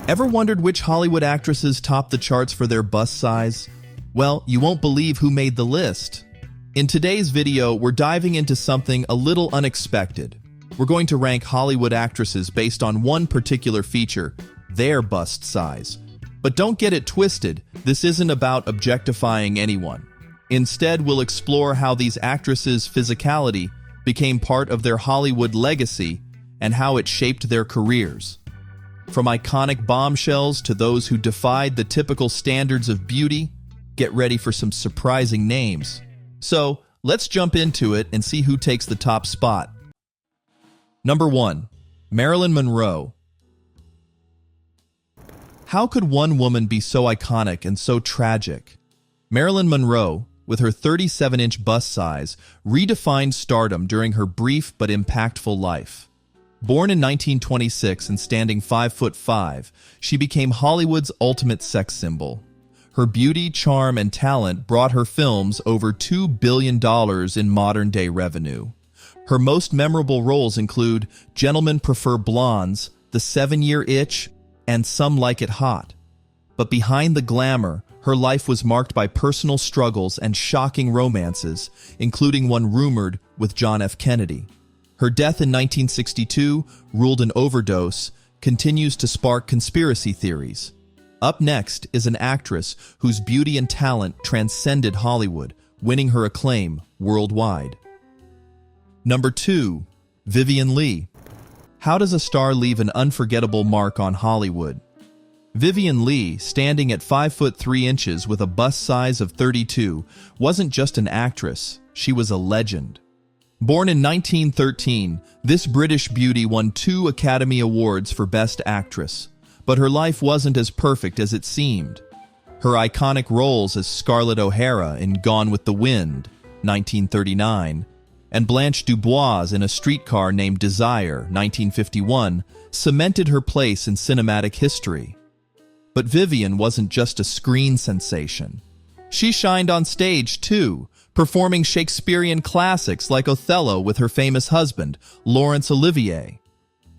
Ever wondered which Hollywood actresses top the charts for their bust size? Well, you won't believe who made the list. In today's video, we're diving into something a little unexpected. We're going to rank Hollywood actresses based on one particular feature, their bust size. But don't get it twisted, this isn't about objectifying anyone. Instead, we'll explore how these actresses' physicality became part of their Hollywood legacy and how it shaped their careers. From iconic bombshells to those who defied the typical standards of beauty, get ready for some surprising names. So, let's jump into it and see who takes the top spot. Number 1. Marilyn Monroe. How could one woman be so iconic and so tragic? Marilyn Monroe, with her 37-inch bust size, redefined stardom during her brief but impactful life. Born in 1926 and standing 5'5", she became Hollywood's ultimate sex symbol. Her beauty, charm, and talent brought her films over $2 billion in modern-day revenue. Her most memorable roles include Gentlemen Prefer Blondes, The 7-Year Itch, and Some Like It Hot. But behind the glamour, her life was marked by personal struggles and shocking romances, including one rumored with John F. Kennedy. Her death in 1962, ruled an overdose, continues to spark conspiracy theories. Up next is an actress whose beauty and talent transcended Hollywood, winning her acclaim worldwide. Number 2. Vivien Leigh. How does a star leave an unforgettable mark on Hollywood? Vivien Leigh, standing at 5'3" with a bust size of 32, wasn't just an actress, she was a legend. Born in 1913, this British beauty won 2 Academy Awards for Best Actress, but her life wasn't as perfect as it seemed. Her iconic roles as Scarlett O'Hara in Gone with the Wind, 1939, and Blanche Dubois in A Streetcar Named Desire, 1951, cemented her place in cinematic history. But Vivien wasn't just a screen sensation. She shined on stage, too, performing Shakespearean classics like Othello with her famous husband, Laurence Olivier.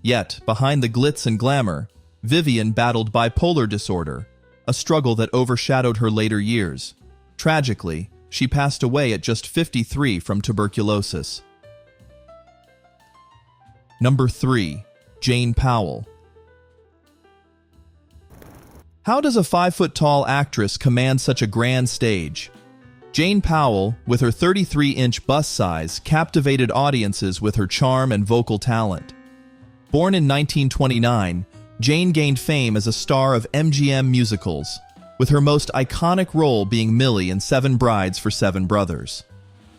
Yet, behind the glitz and glamour, Vivien battled bipolar disorder, a struggle that overshadowed her later years. Tragically, she passed away at just 53 from tuberculosis. Number 3. Jane Powell. How does a 5-foot-tall actress command such a grand stage? Jane Powell, with her 33-inch bust size, captivated audiences with her charm and vocal talent. Born in 1929, Jane gained fame as a star of MGM musicals, with her most iconic role being Millie in 7 Brides for 7 Brothers.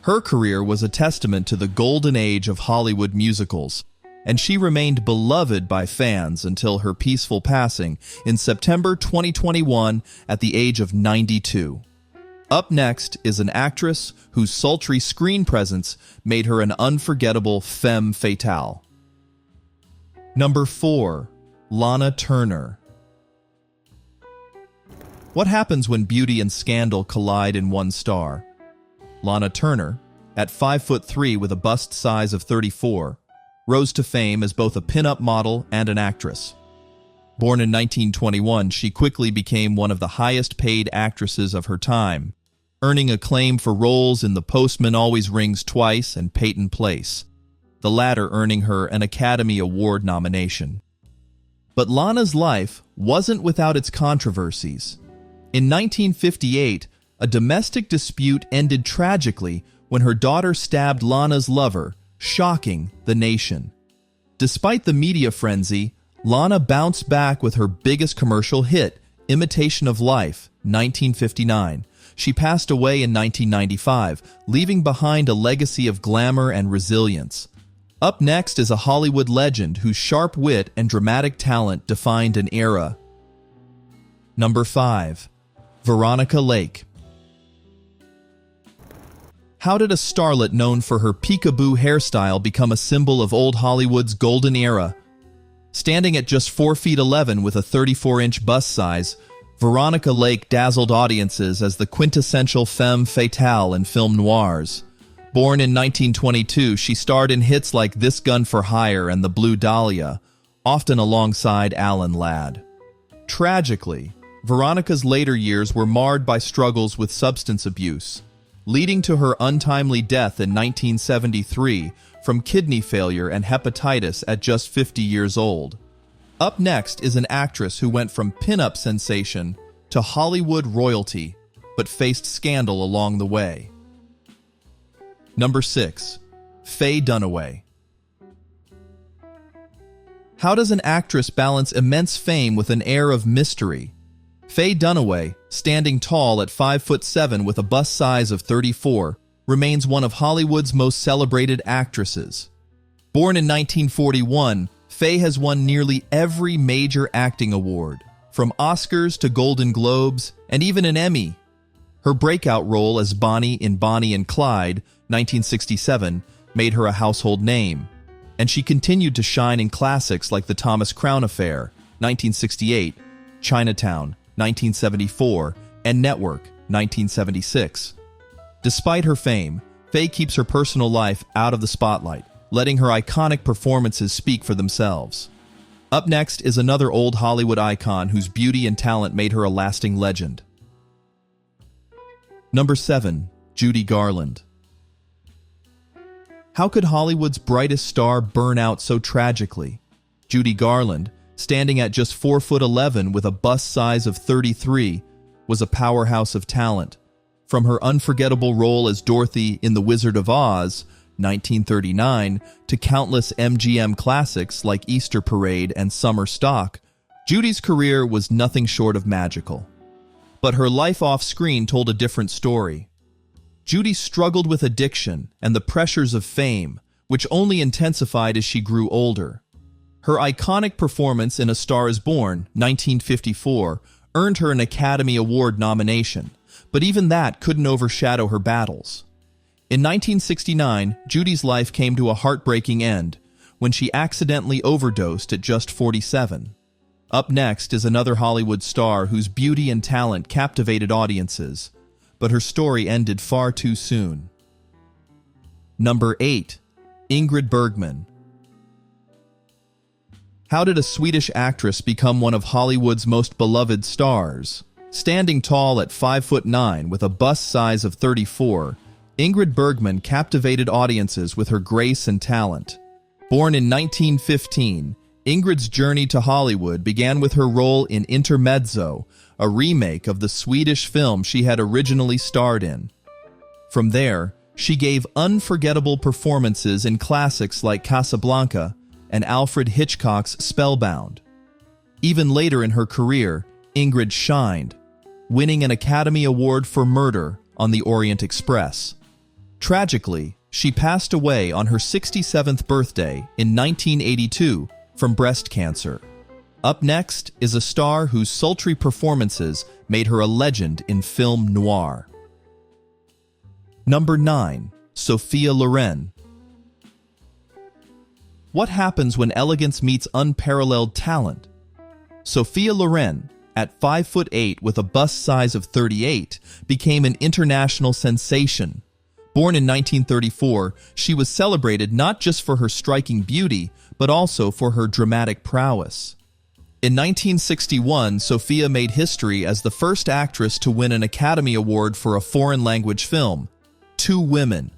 Her career was a testament to the golden age of Hollywood musicals, and she remained beloved by fans until her peaceful passing in September 2021 at the age of 92. Up next is an actress whose sultry screen presence made her an unforgettable femme fatale. Number 4. Lana Turner. What happens when beauty and scandal collide in one star? Lana Turner, at 5'3" with a bust size of 34, rose to fame as both a pin-up model and an actress. Born in 1921, she quickly became one of the highest-paid actresses of her time, earning acclaim for roles in The Postman Always Rings Twice and Peyton Place, the latter earning her an Academy Award nomination. But Lana's life wasn't without its controversies. In 1958, a domestic dispute ended tragically when her daughter stabbed Lana's lover, shocking the nation. Despite the media frenzy, Lana bounced back with her biggest commercial hit, Imitation of Life, 1959. She passed away in 1995, leaving behind a legacy of glamour and resilience. Up next is a Hollywood legend whose sharp wit and dramatic talent defined an era. Number 5. Veronica Lake. How did a starlet known for her peekaboo hairstyle become a symbol of old Hollywood's golden era? Standing at just 4'11" with a 34-inch bust size, Veronica Lake dazzled audiences as the quintessential femme fatale in film noirs. Born in 1922, she starred in hits like This Gun for Hire and The Blue Dahlia, often alongside Alan Ladd. Tragically, Veronica's later years were marred by struggles with substance abuse, leading to her untimely death in 1973 from kidney failure and hepatitis at just 50 years old. Up next is an actress who went from pin-up sensation to Hollywood royalty, but faced scandal along the way. Number 6. Faye Dunaway. How does an actress balance immense fame with an air of mystery? Faye Dunaway, standing tall at 5'7" with a bust size of 34, remains one of Hollywood's most celebrated actresses. Born in 1941, Faye has won nearly every major acting award, from Oscars to Golden Globes, and even an Emmy. Her breakout role as Bonnie in Bonnie and Clyde, 1967, made her a household name, and she continued to shine in classics like The Thomas Crown Affair, 1968, Chinatown, 1974, and Network, 1976. Despite her fame, Faye keeps her personal life out of the spotlight, letting her iconic performances speak for themselves. Up next is another old Hollywood icon whose beauty and talent made her a lasting legend. Number 7. Judy Garland. How could Hollywood's brightest star burn out so tragically? Judy Garland, standing at just 4'11" with a bust size of 33, was a powerhouse of talent. From her unforgettable role as Dorothy in The Wizard of Oz, 1939, to countless MGM classics like Easter Parade and Summer Stock, Judy's career was nothing short of magical. But her life off-screen told a different story. Judy struggled with addiction and the pressures of fame, which only intensified as she grew older. Her iconic performance in A Star is Born, 1954, earned her an Academy Award nomination, but even that couldn't overshadow her battles. In 1969, Judy's life came to a heartbreaking end when she accidentally overdosed at just 47. Up next is another Hollywood star whose beauty and talent captivated audiences, but her story ended far too soon. Number 8. Ingrid Bergman. How did a Swedish actress become one of Hollywood's most beloved stars? Standing tall at 5'9" with a bust size of 34, Ingrid Bergman captivated audiences with her grace and talent. Born in 1915, Ingrid's journey to Hollywood began with her role in Intermezzo, a remake of the Swedish film she had originally starred in. From there, she gave unforgettable performances in classics like Casablanca and Alfred Hitchcock's Spellbound. Even later in her career, Ingrid shined, winning an Academy Award for Murder on the Orient Express. Tragically, she passed away on her 67th birthday in 1982 from breast cancer. Up next is a star whose sultry performances made her a legend in film noir. Number 9. Sophia Loren. What happens when elegance meets unparalleled talent? Sophia Loren, at 5'8" with a bust size of 38, became an international sensation. Born in 1934, she was celebrated not just for her striking beauty, but also for her dramatic prowess. In 1961, Sophia made history as the first actress to win an Academy Award for a foreign-language film, Two Women.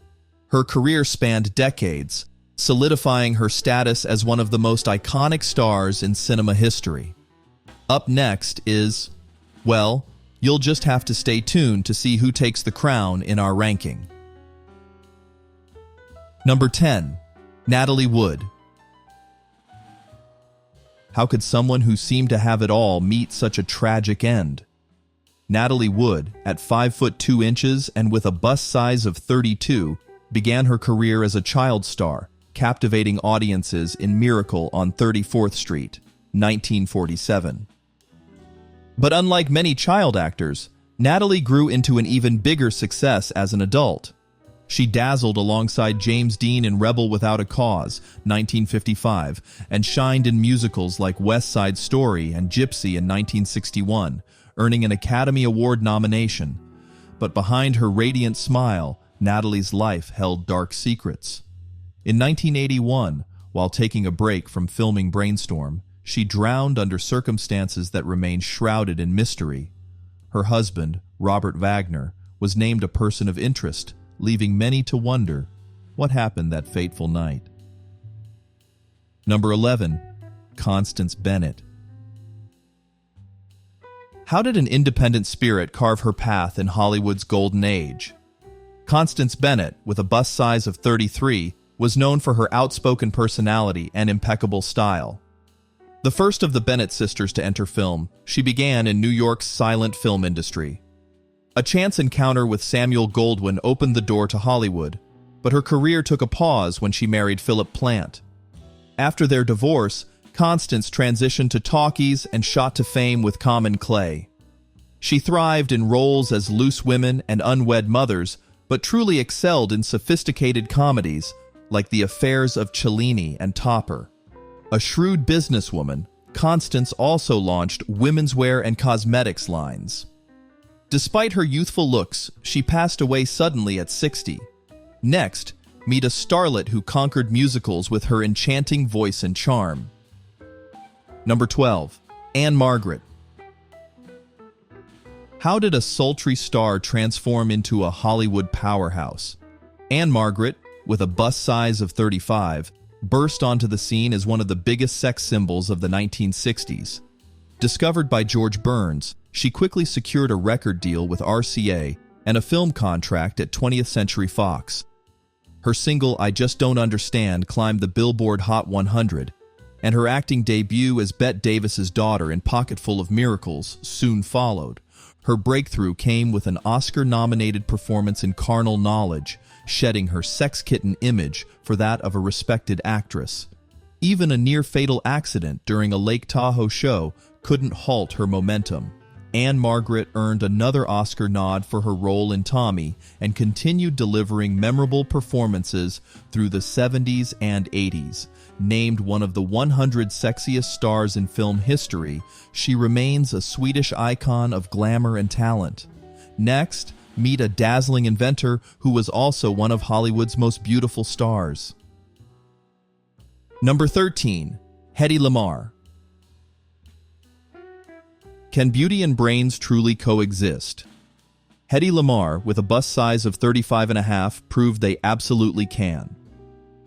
Her career spanned decades, solidifying her status as one of the most iconic stars in cinema history. Up next is, well, you'll just have to stay tuned to see who takes the crown in our ranking. Number 10. Natalie Wood. How could someone who seemed to have it all meet such a tragic end? Natalie Wood, at 5'2" and with a bust size of 32, began her career as a child star, captivating audiences in Miracle on 34th Street, 1947. But unlike many child actors, Natalie grew into an even bigger success as an adult. She dazzled alongside James Dean in Rebel Without a Cause, 1955, and shined in musicals like West Side Story and Gypsy in 1961, earning an Academy Award nomination. But behind her radiant smile, Natalie's life held dark secrets. In 1981, while taking a break from filming Brainstorm, she drowned under circumstances that remain shrouded in mystery. Her husband, Robert Wagner, was named a person of interest, leaving many to wonder what happened that fateful night. Number 11. Constance Bennett. How did an independent spirit carve her path in Hollywood's golden age? Constance Bennett, with a bust size of 33, was known for her outspoken personality and impeccable style. The first of the Bennett sisters to enter film, she began in New York's silent film industry. A chance encounter with Samuel Goldwyn opened the door to Hollywood, but her career took a pause when she married Philip Plant. After their divorce, Constance transitioned to talkies and shot to fame with Common Clay. She thrived in roles as loose women and unwed mothers, but truly excelled in sophisticated comedies like The Affairs of Cellini and Topper. A shrewd businesswoman, Constance also launched women's wear and cosmetics lines. Despite her youthful looks, she passed away suddenly at 60. Next, meet a starlet who conquered musicals with her enchanting voice and charm. Number 12. Ann-Margret. How did a sultry star transform into a Hollywood powerhouse? Ann-Margret, with a bust size of 35, burst onto the scene as one of the biggest sex symbols of the 1960s. Discovered by George Burns, she quickly secured a record deal with RCA and a film contract at 20th Century Fox. Her single I Just Don't Understand climbed the Billboard Hot 100, and her acting debut as Bette Davis's daughter in Pocketful of Miracles soon followed. Her breakthrough came with an Oscar-nominated performance in Carnal Knowledge, shedding her sex kitten image for that of a respected actress. Even a near-fatal accident during a Lake Tahoe show couldn't halt her momentum. Ann-Margret earned another Oscar nod for her role in Tommy and continued delivering memorable performances through the 70s and 80s. Named one of the 100 sexiest stars in film history, she remains a Swedish icon of glamour and talent. Next, meet a dazzling inventor who was also one of Hollywood's most beautiful stars. Number 13. Hedy Lamarr. Can beauty and brains truly coexist? Hedy Lamarr, with a bust size of 35.5, proved they absolutely can.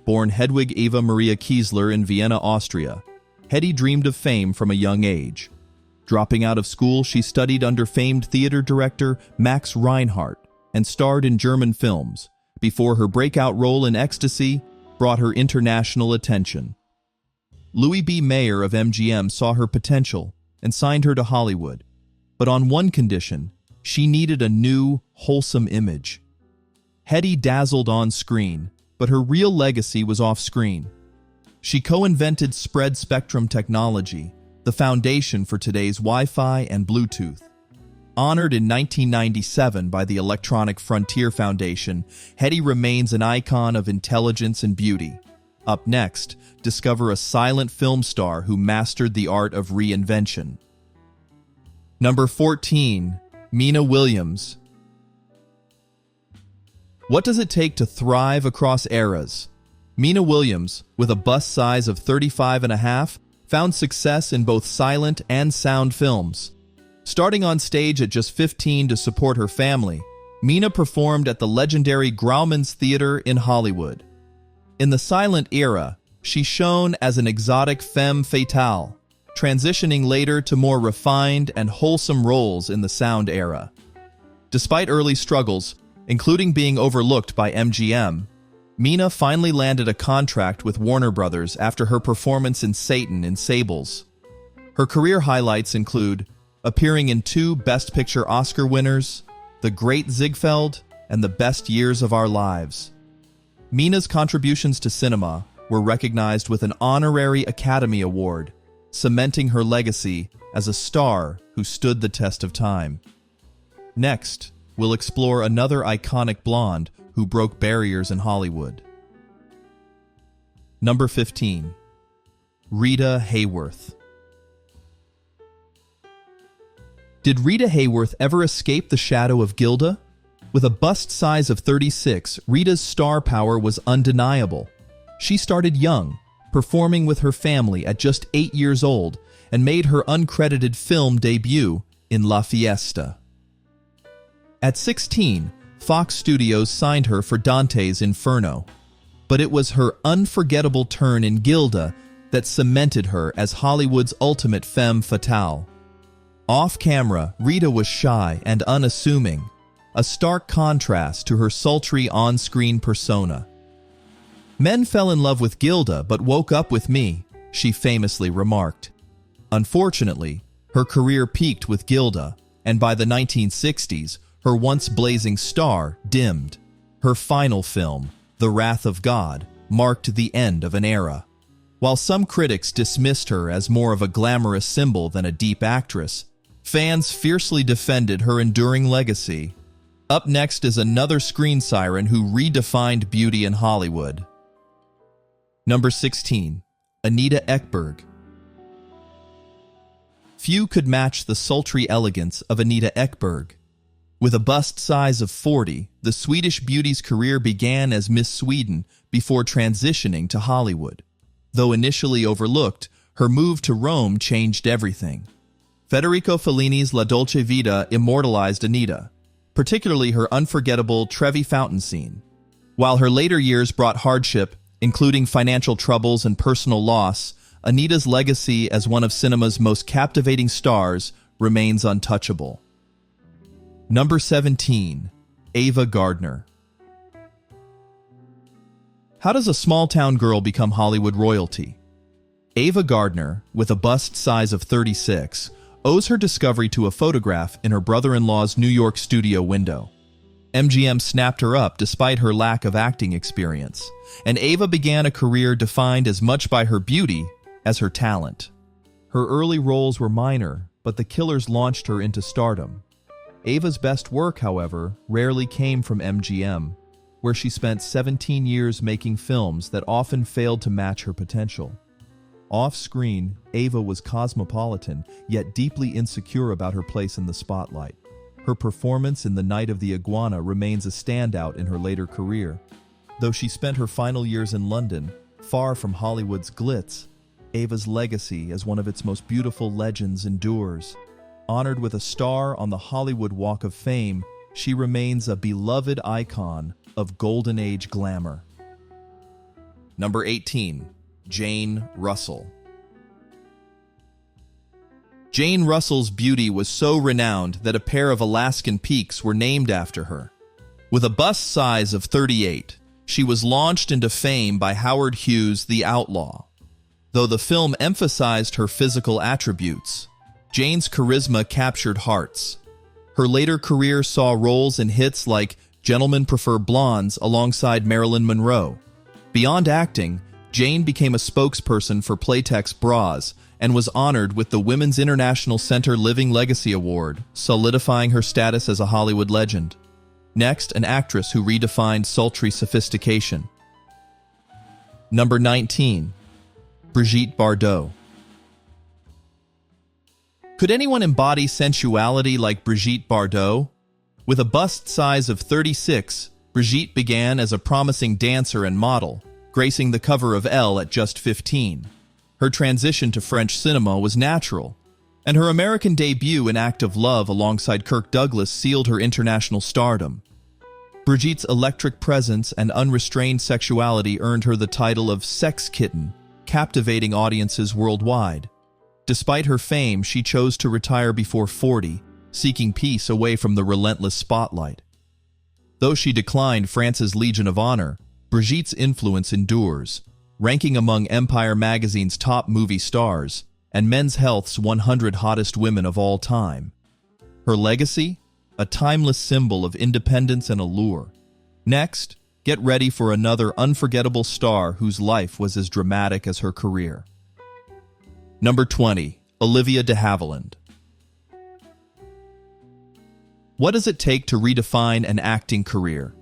Born Hedwig Eva Maria Kiesler in Vienna, Austria, Hedy dreamed of fame from a young age. Dropping out of school, she studied under famed theater director Max Reinhardt and starred in German films, before her breakout role in Ecstasy brought her international attention. Louis B. Mayer of MGM saw her potential and signed her to Hollywood, but on one condition: she needed a new, wholesome image. Hedy dazzled on screen, but her real legacy was off-screen. She co-invented spread spectrum technology, the foundation for today's Wi-Fi and Bluetooth. Honored in 1997 by the Electronic Frontier Foundation, Hedy remains an icon of intelligence and beauty. Up next, discover a silent film star who mastered the art of reinvention. Number 14. Mina Williams. What does it take to thrive across eras? Mina Williams, with a bust size of 35.5, found success in both silent and sound films. Starting on stage at just 15 to support her family, Mina performed at the legendary Grauman's Theater in Hollywood. In the silent era, she shone as an exotic femme fatale, transitioning later to more refined and wholesome roles in the sound era. Despite early struggles, including being overlooked by MGM, Mina finally landed a contract with Warner Brothers after her performance in Satan in Sables. Her career highlights include appearing in 2 Best Picture Oscar winners, The Great Ziegfeld and The Best Years of Our Lives. Mina's contributions to cinema were recognized with an honorary Academy Award, cementing her legacy as a star who stood the test of time. Next, we'll explore another iconic blonde who broke barriers in Hollywood. Number 15. Rita Hayworth. Did Rita Hayworth ever escape the shadow of Gilda? With a bust size of 36, Rita's star power was undeniable. She started young, performing with her family at just 8 years old, and made her uncredited film debut in La Fiesta. At 16, Fox Studios signed her for Dante's Inferno, but it was her unforgettable turn in Gilda that cemented her as Hollywood's ultimate femme fatale. Off-camera, Rita was shy and unassuming, a stark contrast to her sultry on-screen persona. "Men fell in love with Gilda but woke up with me," she famously remarked. Unfortunately, her career peaked with Gilda, and by the 1960s, her once blazing star dimmed. Her final film, The Wrath of God, marked the end of an era. While some critics dismissed her as more of a glamorous symbol than a deep actress, fans fiercely defended her enduring legacy. Up next is another screen siren who redefined beauty in Hollywood. Number 16. Anita Ekberg. Few could match the sultry elegance of Anita Ekberg. With a bust size of 40, the Swedish beauty's career began as Miss Sweden before transitioning to Hollywood. Though initially overlooked, her move to Rome changed everything. Federico Fellini's La Dolce Vita immortalized Anita, particularly her unforgettable Trevi fountain scene. While her later years brought hardship, including financial troubles and personal loss, Anita's legacy as one of cinema's most captivating stars remains untouchable. Number 17. Ava Gardner. How does a small-town girl become Hollywood royalty? Ava Gardner, with a bust size of 36, owes her discovery to a photograph in her brother-in-law's New York studio window. MGM snapped her up despite her lack of acting experience, and Ava began a career defined as much by her beauty as her talent. Her early roles were minor, but the killers launched her into stardom. Ava's best work, however, rarely came from MGM, where she spent 17 years making films that often failed to match her potential. Off-screen, Ava was cosmopolitan, yet deeply insecure about her place in the spotlight. Her performance in The Night of the Iguana remains a standout in her later career. Though she spent her final years in London, far from Hollywood's glitz, Ava's legacy as one of its most beautiful legends endures. Honored with a star on the Hollywood Walk of Fame, she remains a beloved icon of Golden Age glamour. Number 18. Jane Russell. Jane Russell's beauty was so renowned that a pair of Alaskan peaks were named after her. With a bust size of 38, she was launched into fame by Howard Hughes' The Outlaw. Though the film emphasized her physical attributes, Jane's charisma captured hearts. Her later career saw roles in hits like Gentlemen Prefer Blondes alongside Marilyn Monroe. Beyond acting, Jane became a spokesperson for Playtex bras and was honored with the Women's International Center Living Legacy Award, solidifying her status as a Hollywood legend. Next, an actress who redefined sultry sophistication. Number 19. Brigitte Bardot. Could anyone embody sensuality like Brigitte Bardot? With a bust size of 36, Brigitte began as a promising dancer and model, gracing the cover of Elle at just 15. Her transition to French cinema was natural, and her American debut in Act of Love alongside Kirk Douglas sealed her international stardom. Brigitte's electric presence and unrestrained sexuality earned her the title of Sex Kitten, captivating audiences worldwide. Despite her fame, she chose to retire before 40, seeking peace away from the relentless spotlight. Though she declined France's Legion of Honor, Brigitte's influence endures, ranking among Empire magazine's top movie stars and Men's Health's 100 hottest women of all time. Her legacy? A timeless symbol of independence and allure. Next, get ready for another unforgettable star whose life was as dramatic as her career. Number 20. Olivia de Havilland. What does it take to redefine an acting career?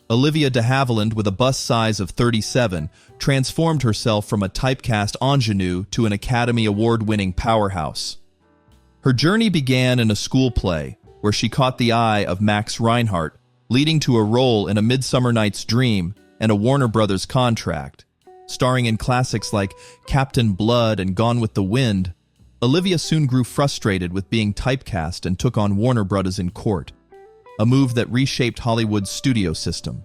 Olivia de Havilland, with a bust size of 37, transformed herself from a typecast ingenue to an Academy Award-winning powerhouse. Her journey began in a school play, where she caught the eye of Max Reinhardt, leading to a role in A Midsummer Night's Dream and a Warner Brothers contract. Starring in classics like Captain Blood and Gone with the Wind, Olivia soon grew frustrated with being typecast and took on Warner Brothers in court, a move that reshaped Hollywood's studio system.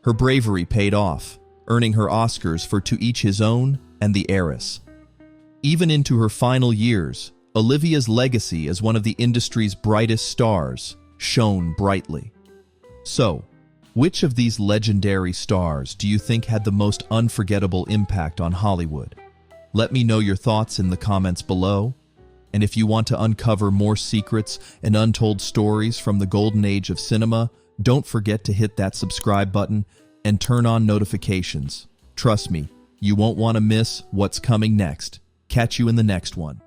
Her bravery paid off, earning her Oscars for To Each His Own and The Heiress. Even into her final years, Olivia's legacy as one of the industry's brightest stars shone brightly. So, which of these legendary stars do you think had the most unforgettable impact on Hollywood? Let me know your thoughts in the comments below. And if you want to uncover more secrets and untold stories from the golden age of cinema, don't forget to hit that subscribe button and turn on notifications. Trust me, you won't want to miss what's coming next. Catch you in the next one.